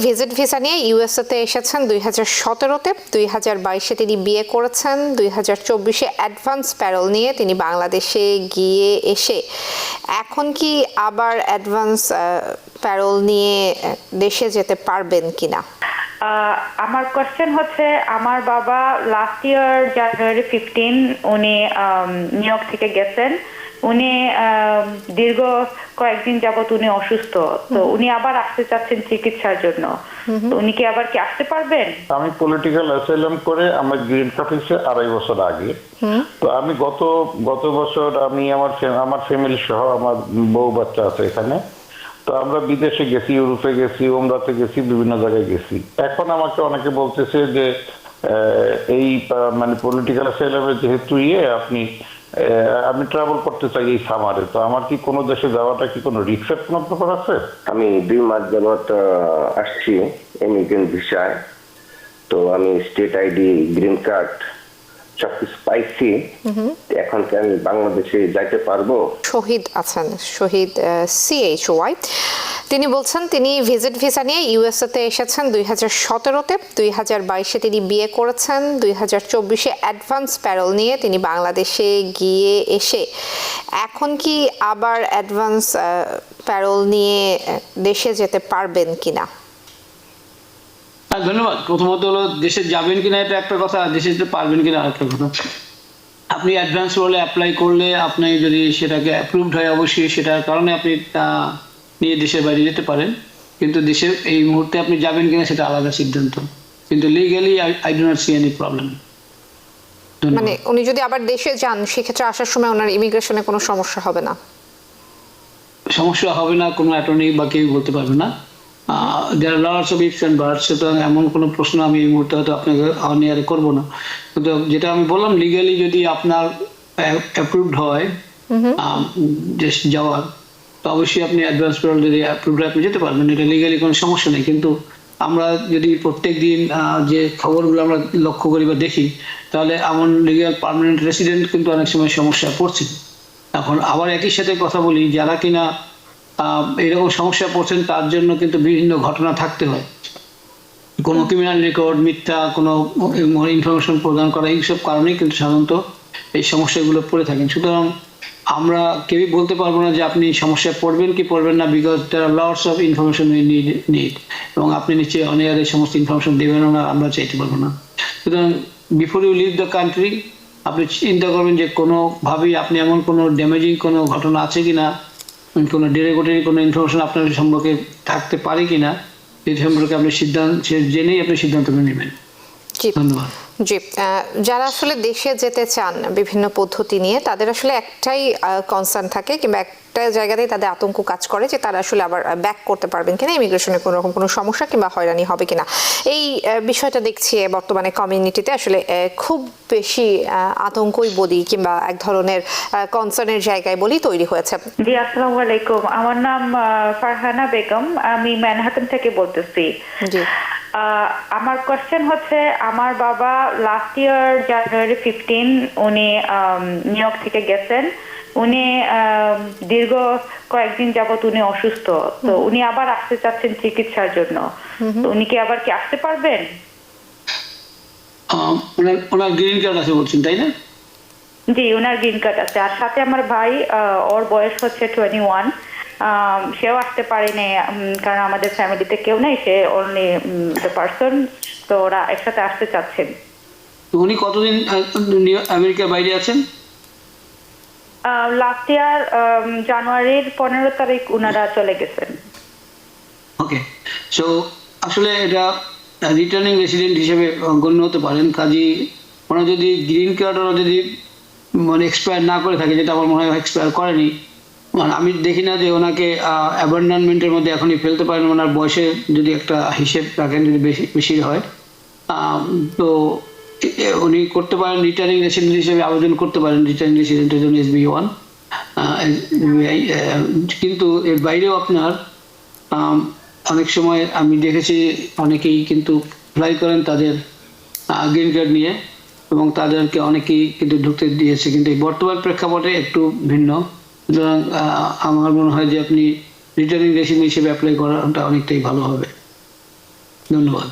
Visit visa নিয়ে ইউএসএতে এসেছেন 2017-তে, 2022-এ তিনি বিয়ে করেছেন, 2024-এ অ্যাডভান্স প্যারোল নিয়ে তিনি বাংলাদেশে গিয়ে এসে এখন কি আবার অ্যাডভান্স প্যারোল নিয়ে দেশে যেতে পারবেন কিনা? আমার কোশ্চেন হচ্ছে, আমার বাবা লাস্ট ইয়ার জানুয়ারি 15 উনি নিউ ইয়র্ক থেকে গেছেন। উনি দীর্ঘ কয়েকদিন যাবত উনি অসুস্থ, তো উনি আবার আসতে চাচ্ছেন চিকিৎসার জন্য। উনি কি আবার আসতে পারবেন? আমি পলিটিক্যাল অ্যাসাইলাম করে আমার গ্রিন কার্ড হয়েছে 2.5 বছর আগে। তো আমি গত বছর আমি আমার ফ্যামিলি সহ আমার বউ বাচ্চা আছে এখানে, তো আমরা বিদেশে গেছি, ইউরোপে গেছি, ওমরাতে গেছি, বিভিন্ন জায়গায় গেছি। এখন আমাকে অনেকে বলতেছে যে এই মানে পলিটিক্যাল অ্যাসাইলামে যেহেতু আমি ট্রাভেল করতে চাই এই সামারে, তো আমার কি কোনো দেশে যাওয়াটা কি কোনো রিস্কের কোনো ব্যাপার আছে? আমি 2 মাস যাবত আসছি ইমিগ্রেন্ট ভিসায়। তো আমি স্টেট আইডি, গ্রিন কার্ড সবকিছু পাইছি। এখন কি আমি বাংলাদেশে যাইতে পারবো? শহীদ আছেন, শহীদ CHY, তিনি বলছেন তিনি ভিজিট ভিসা নিয়ে ইউএসএতে এসেছেন 2017-তে, 2022-এ তিনি বিয়ে করেছেন, 2024-এ অ্যাডভান্স প্যারোল নিয়ে তিনি বাংলাদেশে গিয়ে এসে এখন কি আবার অ্যাডভান্স প্যারোল নিয়ে দেশে যেতে পারবেন কিনা? ধন্যবাদ। প্রথমত হলো দেশে যাবেন কিনা এটা একটা কথা, দেশে যেতে পারবেন কিনা আরেকটা কথা। আপনি অ্যাডভান্স রোলে অ্যাপ্লাই করলে আপনি যদি সেটাকে অ্যাপ্রুভড হয়, অবশ্যই সেটার কারণে আপনি নিয়ে দেশের বাইরে যেতে পারেন, কিন্তু দেশের এই মুহূর্তে আপনি যাবেন কিনা সেটা আলাদা সিদ্ধান্ত। কিন্তু legally I do not see any problem. মানে উনি যদি আবার দেশে যান সেক্ষেত্রে আসার সময় ওনার ইমিগ্রেশনে কোনো সমস্যা হবে না? সমস্যা হবে না, কোনো অ্যাটর্নি বা কেউ বলতে পারবে না। there are lots of ifs and buts, সুতরাং এমন কোনো প্রশ্ন আমি এই মুহূর্তে হয়তো আপনাকে অনিয়ারে করবো না। কিন্তু যেটা আমি বললাম, লিগালি যদি আপনার অ্যাপ্রুভড হয় দেশ যাওয়ার, তো অবশ্যই আপনি অ্যাডভান্স প্যারোল যদি অ্যাপ্রুভড হয় আপনি যেতে পারবেন, এটা লিগালি কোনো সমস্যা নেই। কিন্তু আমরা যদি প্রত্যেক দিন যে খবরগুলো আমরা লক্ষ্য করি বা দেখি, তাহলে এমন লিগাল পার্মানেন্ট রেসিডেন্ট কিন্তু অনেক সময় সমস্যা পড়ছে। এখন আবার একই সাথে কথা বলি, যারা কিনা এরকম সমস্যা পড়ছেন তার জন্য কিন্তু বিভিন্ন ঘটনা থাকতে হয়, কোনো ক্রিমিনাল রেকর্ড, মিথ্যা কোনো ইনফরমেশন প্রদান করা, এইসব কারণেই কিন্তু সাধারণত এই সমস্যাগুলো পড়ে থাকেন। সুতরাং আমরা কেউই বলতে পারবো না যে আপনি সমস্যায় পড়বেন কি পড়বেন না, because there are lots of information we need, এবং আপনি নিচে অনেক সমস্ত ইনফরমেশন দেবেন না, আমরা চাইতে পারবো না। সুতরাং before you leave the country আপনি চিন্তা করবেন যে কোনোভাবেই আপনি এমন কোনো ড্যামেজিং কোনো ঘটনা আছে কিনা, কোনো ডিরেগেটরি কোনো ইনফরমেশন আপনার সম্পর্কে থাকতে পারে কিনা, এই সম্পর্কে আপনি জেনেই আপনি সিদ্ধান্ত নেবেন। ধন্যবাদ। জি, যারা আসলে দেশে যেতে চান বিভিন্ন পদ্ধতি নিয়ে, তাদের আসলে একটাই কনসার্ন থাকে কিংবা একটা জায়গাতেই তাদের আতঙ্ক কাজ করে যে তারা আসলে আবার ব্যাক করতে পারবেন কিনা, ইমিগ্রেশনে কোনো রকম কোনো সমস্যা কিংবা হয়রানি হবে কিনা। এই বিষয়টা দেখছি বর্তমানে কমিউনিটিতে আসলে খুব বেশি আতঙ্কই বলি কিংবা এক ধরনের কনসার্নের জায়গায় বলি তৈরি হয়েছে। জি, আসসালামু আলাইকুম। আমার নাম ফারহানা বেগম, আমি ম্যানহাটন থেকে বলতেছি। জি, আমার কোশ্চেন হচ্ছে, আমার বাবা লাস্ট ইয়ার জানুয়ারি 15 উনি নিউ ইয়র্ক থেকে গেছেন। উনি দীর্ঘ কয়েকদিন যাবত উনি অসুস্থ, তো উনি আবার আসতে চাচ্ছেন চিকিৎসার জন্য। তো উনি কি আবার আসতে পারবেন? ওনার গ্রিন কার্ড আছে বলছেন, তাই না? জি, ওনার গ্রিন কার্ড আছে। আর সাথে আমার ভাই, ওর বয়স হচ্ছে 21, সেও আসতে পারেনি কারণ আমাদের ফ্যামিলিতে কেউ নেই, সে অনলি দ্য পারসন, তো ওরা একসাথে আসতে চাচ্ছেন। উনি কতদিন আমেরিকার বাইরে আছেন? লাস্ট ইয়ার জানুয়ারির 15 তারিখ ওনারা চলে গেছেন। ওকে, সো আসলে এটা রিটার্নিং রেসিডেন্ট হিসেবে গণ্য হতে পারেন। কাজী ওনার যদি গ্রিন কার্ড ওরা যদি মানে এক্সপায়ার না করে থাকে, যেটা আমার মনে হয় এক্সপায়ার করেনি, মানে আমি দেখি না যে ওনাকে অ্যাবান্ডনমেন্টের মধ্যে এখনই ফেলতে পারেন। ওনার বয়সে যদি একটা হিসেব রাখেন, যদি বেশি হয়, তো উনি করতে পারেন রিটার্নিং রেসিডেন্ট হিসেবে আবেদন করতে পারেন, রিটার্নিং রেসিডেন্টের জন্য SB1। কিন্তু এর বাইরেও আপনার অনেক সময় আমি দেখেছি অনেকেই কিন্তু অ্যাপ্লাই করেন তাদের গ্রিন কার্ড নিয়ে, এবং তাদেরকে অনেকেই কিন্তু ঢুকতে দিয়েছে, কিন্তু এই বর্তমান প্রেক্ষাপটে একটু ভিন্ন। সুতরাং আমার মনে হয় যে আপনি রিটার্নিং রেসিডেন্ট হিসেবে অ্যাপ্লাই করাটা অনেকটাই ভালো হবে। ধন্যবাদ।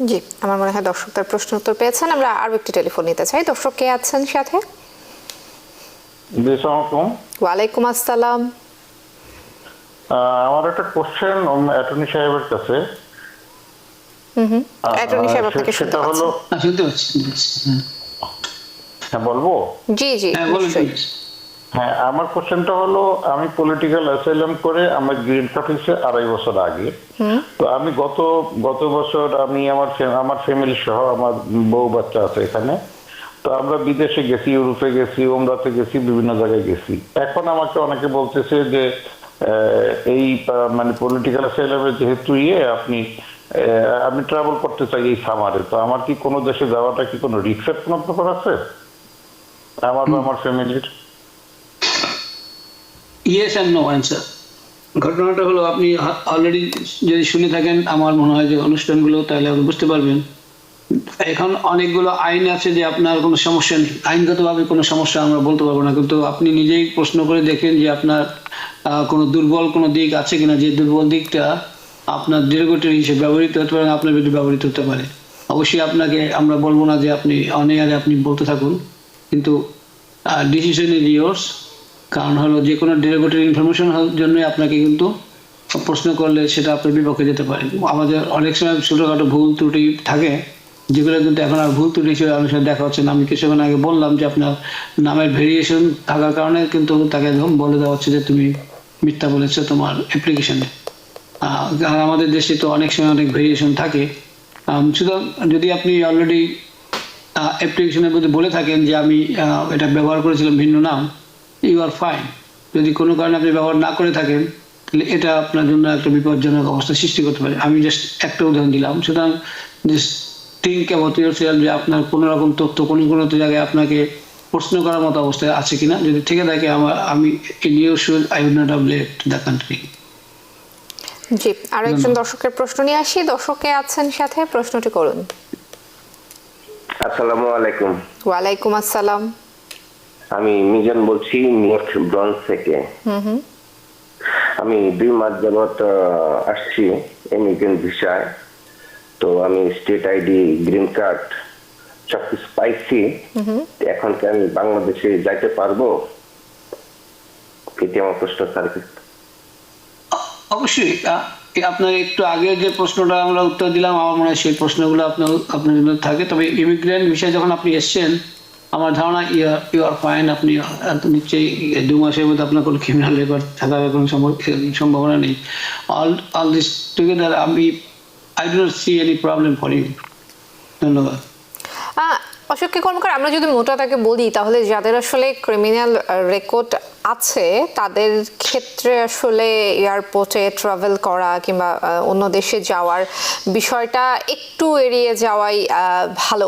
জি, আমার মনে হয় দর্শক তার প্রশ্ন উত্তর পেয়েছেন। আমরা আরো একটি টেলিফোন নিতে চাই। দর্শক কে আছেন সাথে? ওয়ালাইকুম আসসালাম। আমার একটা কোশ্চেন অ্যাটর্নি সাহেবের কাছে। অ্যাটর্নি সাহেব আপনাকে শুনতে সেটা হলো, পাচ্ছেন? শুনতে পাচ্ছি। হ্যাঁ বলবো। জি জি, হ্যাঁ বলুন নিশ্চয়ই। please। হ্যাঁ, আমার কোশ্চেনটা হলো, আমি পলিটিক্যাল অ্যাসাইলাম করে আমার গ্রিন কার্ড হয়েছে 2.5 বছর আগে। তো আমি গত বছর আমি আমার ফ্যামিলি সহ, আমার বউ বাচ্চা আছে এখানে, তো আমরা বিদেশে গেছি, ইউরোপে গেছি, ওমরাতে গেছি, বিভিন্ন জায়গায় গেছি। এখন আমাকে অনেকে বলতেছে যে এই মানে পলিটিক্যাল অ্যাসাইলামের যেহেতু আমি ট্রাভেল করতে চাই এই সামারে, তো আমার কি কোনো দেশে যাওয়াটা কি কোনো রিস্কের কোনো ব্যাপার আছে আমার বা আমার ফ্যামিলির? Yes and no answer. ঘটনাটা হলো, আপনি অলরেডি যদি শুনে থাকেন আমার মনে হয় যে অনুষ্ঠানগুলো, তাহলে আপনি বুঝতে পারবেন এখন অনেকগুলো আইন আছে যে আপনার কোনো সমস্যা নেই, আইনগতভাবে কোনো সমস্যা আমরা বলতে পারবো না, কিন্তু আপনি নিজেই প্রশ্ন করে দেখেন যে আপনার কোনো দুর্বল কোনো দিক আছে কিনা, যে দুর্বল দিকটা আপনার ডেরিভেটিভ হিসেবে ব্যবহৃত হতে পারে, আপনার বিরুদ্ধে ব্যবহৃত হতে পারে। অবশ্যই আপনাকে আমরা বলবো না যে আপনি অনেয়ারে আপনি বলতে থাকুন, কিন্তু ডিসিশন ইজ ইয়োর্স। কারণ হলো যে কোনো ডেরিভেটিভ ইনফরমেশন জন্য আপনাকে কিন্তু প্রশ্ন করলে সেটা আপনার বিপক্ষে যেতে পারে। আমাদের অনেক সময় ছোটোখাটো ভুল ত্রুটি থাকে, যেগুলো কিন্তু এখন আর ভুল ত্রুটি হিসেবে অনেক সময় দেখা হচ্ছে না। আমি কিছুক্ষণ আগে বললাম যে আপনার নামের ভেরিয়েশন থাকার কারণে কিন্তু তাকে একদম বলে দেওয়া হচ্ছে যে তুমি মিথ্যা বলেছো তোমার অ্যাপ্লিকেশনে। আর আমাদের দেশে তো অনেক সময় অনেক ভেরিয়েশন থাকে। সুতরাং যদি আপনি অলরেডি অ্যাপ্লিকেশনের মধ্যে বলে থাকেন যে আমি এটা ব্যবহার করেছিলাম ভিন্ন নাম, ইউ আর ফাইন। যদি কোনো কারণে আপনি ব্যবহার না করে থাকেন, তাহলে এটা আপনার জন্য একটা বিপজ্জনক অবস্থা সৃষ্টি করতে পারে। আমি জাস্ট একটা উদাহরণ দিলাম। সুতরাং জাস্ট থিঙ্ক অ্যাবাউট ইয়োরসেলফ যে আপনার কোনো রকম তথ্য কোনো জায়গায় আপনাকে প্রশ্ন করার মতো অবস্থায় আছে কিনা। যদি থেকে থাকে, আমি in your shoes I would not have left the country. জি, আরো একজন দর্শকের প্রশ্ন নিয়ে আসি। দর্শক কে আছেন সাথে? প্রশ্নটি করুন। আসসালামু আলাইকুম। ওয়ালাইকুম আসসালাম। আমি মিজান বলছি, নিউইয়র্ক ব্রঞ্জ থেকে। আমি 2 মাস যাবত আসছি ইমিগ্রেন্ট ভিসায়। তো আমি স্টেট আইডি, গ্রিন কার্ড সবকিছু পাইছি। এখন কি আমি বাংলাদেশে যাইতে পারবো? এটি আমার প্রশ্ন স্যার। অবশ্যই। আপনার একটু আগে যে প্রশ্নটা আমরা উত্তর দিলাম, আমার মনে হয় সেই প্রশ্নগুলো আপনার জন্য থাকে। তবে ইমিগ্রেন্ট বিষয়ে যখন আপনি এসছেন, আমার ধারণা ইউ আর ফাইন। আপনি নিশ্চয়ই 2 মাসের মধ্যে আপনার কোনো ক্রিমিনাল রেকর্ড থাকার কোনো সম্ভাবনা নেই। All this together I do not see any problem for you. ধন্যবাদ। অশোক কর্মকার, আমরা যদি মোটা তাকে বলি, তাহলে যাদের আসলে ক্রিমিনাল রেকর্ড আছে তাদের ক্ষেত্রে আসলে এয়ারপোর্টে ট্রাভেল করা কিংবা অন্য দেশে যাওয়ার বিষয়টা একটু এড়িয়ে যাওয়াই ভালো।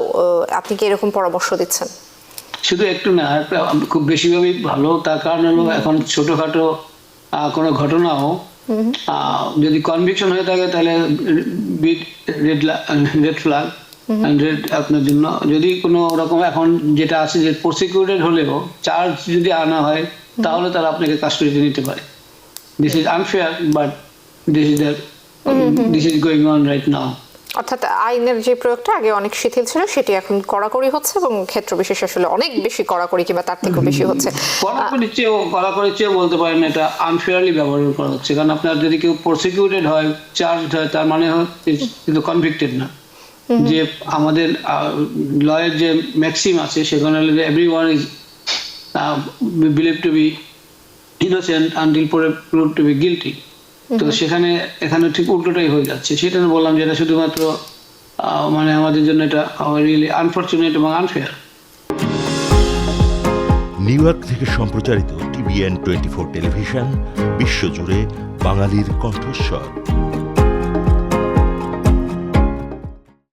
আপনি কি এরকম পরামর্শ দিচ্ছেন? শুধু একটু না, খুব বেশিভাবেই ভালো। তার কারণ হলো এখন ছোটখাটো কোনো ঘটনাও যদি কনভিকশন হয়ে থাকে, তাহলে রেড ফ্ল্যাগ আপনার জন্য। যদি কোনো রকম এখন যেটা আছে যে প্রসিকিউটেড হলেও চার্জ যদি আনা হয়, তাহলে তারা আপনাকে কাস্টডিতে নিতে পারে। This is unfair, but this is going on right now. অর্থাৎ আইনের যে প্রয়োগটা আগে অনেক শিথিল ছিল, সেটি এখন কড়াকড়ি হচ্ছে এবং ক্ষেত্র বিশেষ আসলে অনেক বেশি কড়াকড়ি কিংবা তার থেকেও বেশি হচ্ছে। কড়াকড়ির চেয়েও বলতে পারেন এটা আনফেয়ারলি ব্যবহার করা হচ্ছে। কারণ আপনার যদি কেউ প্রসিকিউটেড হয়, চার্জড হয়, তার মানে কিন্তু কনভিক্টেড না। যে আমাদের লয়ের যে ম্যাক্সিম আছে, সেখানে everyone is believe to be innocent until proved to be guilty. তো এখানে ঠিক উল্টোটাই হয়ে যাচ্ছে। সেটা বললাম যে এটা শুধুমাত্র মানে আমাদের জন্য এটা রিয়েলি আনফরচুনেট এবং আনফেয়ার। নিউ ইয়র্ক থেকে সম্প্রচারিত TVN 24 টেলিভিশন, বিশ্বজুড়ে বাঙালির কণ্ঠস্বর।